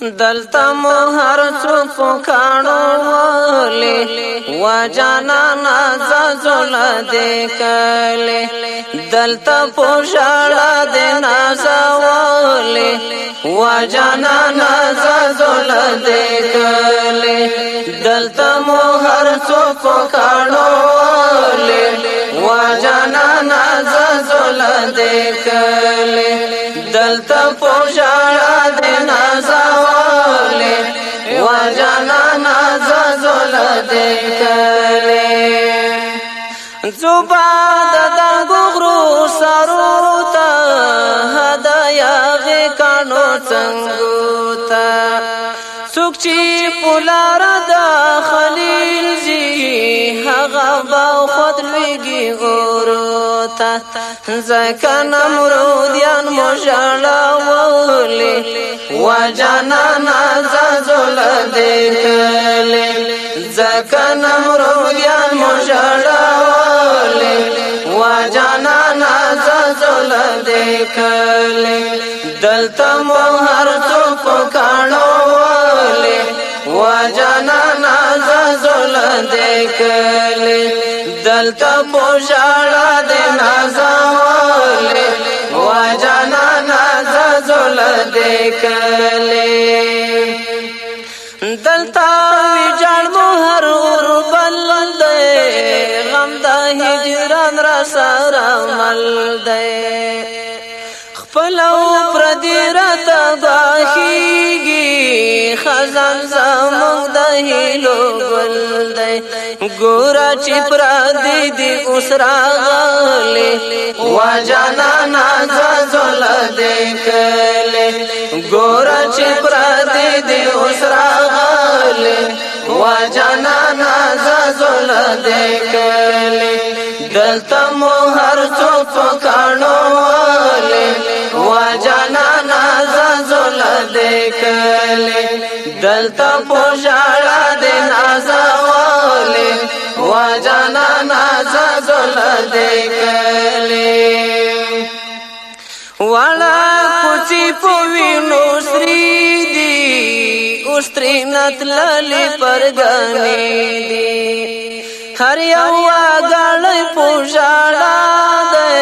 دلتا مو هر څوک پکانو ولی و جانانا زازول دې کله دلتا پوشاړه دې نازولې و جانانا زازول دې کله دلتا مو هر څوک پکانو ولی و جانانا زازول دې کله دلتا پوشاړه دې نازولې وجانا زازول دیکھلے زباد دنگو غرو سروتا هدایا غیکانو چنگوتا سوکچی پولار دا خلیل جی هغا باو خود لویگی غروتا زکن امرودیان مجالا وولی وجانانا زازول دیکھلے زکن امرودیان مجالا وولی وجانانا زازول دیکھلے دلتا موہر چوپ کانو وولی وجانانا زازول دیکھلے دلتا پوشاڑا دے نازولی وجانانا زازول دیکھلے دلتا ویجان موہر وربل دے غم دا ہجران رسارا مل دے خپلو پردی رتا گواخیگی خزان زمونگ دا ہیلو گل دے گورا چی پردی دی اس راغلی وجانانا زازول دیکھلے گورا چی پردی دی اس راغلی وجانانا زازول دیکھلے دلتا موہر چوپ کانو ولی وجانانا زازول دیکھلے دلتا پوشاڑا دے نازولی وجانانا زازول دیکھلے والا کچی پوینو سری دی استری نتلالی پرگانی دی ہر یو آگاڑی پوشاڑا دے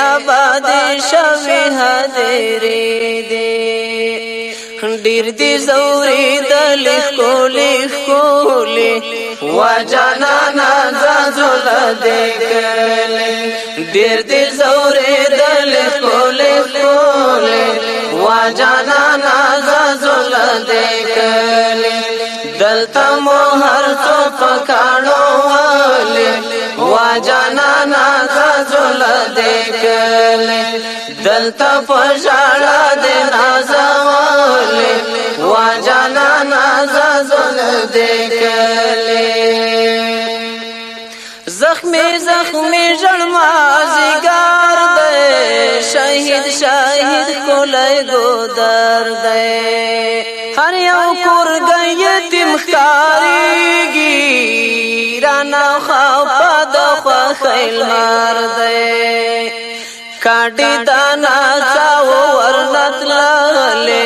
آبادی شوی حدیری دی ډیر دی زوري د لیکولی وجانانا زازول دیکھلے ډیر دی زوري د لیکولی وجانانا زازول دیکھلے دلتا موہر چوپ کانو ولی وجانانا زازول دیکھلے دلتا پشاڑا دے نازولی وجانانا زازول دیکھلے زخمی زخمی جڑما زیگار دے شہید کولے گودر دے ہر یو کور گئی یتیم خاریگی رانا خوابا دخوا خیل مار دے کاٹی دانا چاو ورنت لالے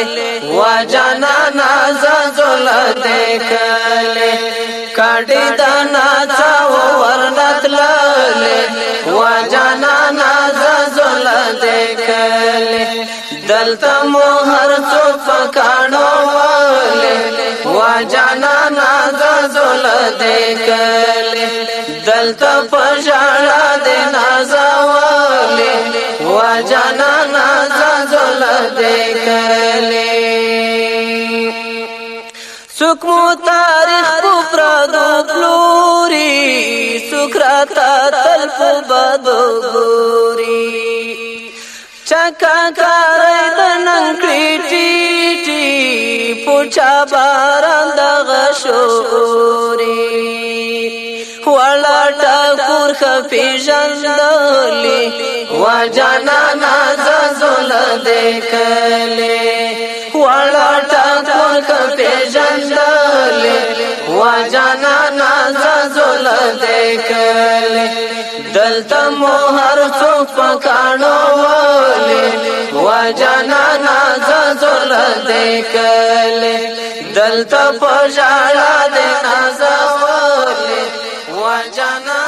وجانانا زازول دیکھلے کاٹی دانا چاو ورنت لالے وجانانا زازول دیکھلے دلتا موہر چوپ کانو ولی وجانانا زازول دیکھلے دلتا پشاڑا دے نازولی وجانانا زازول دیکھلے سکمو تاریخ کو پرادو پلوری سکراتا تلپ بدو گوری چکا کاری دننکڑی ٹیٹی پوچا باران دغ شوری والا ٹاکور خفی جندلی وجانانا زازول دیکھلے والا ٹاکور خفی جندلی وجانانا زازول دیکھلے دلتا موہر چوپ کانو ولی وجانانا زازول دکله دلتا پجالا دی نازولی و جانا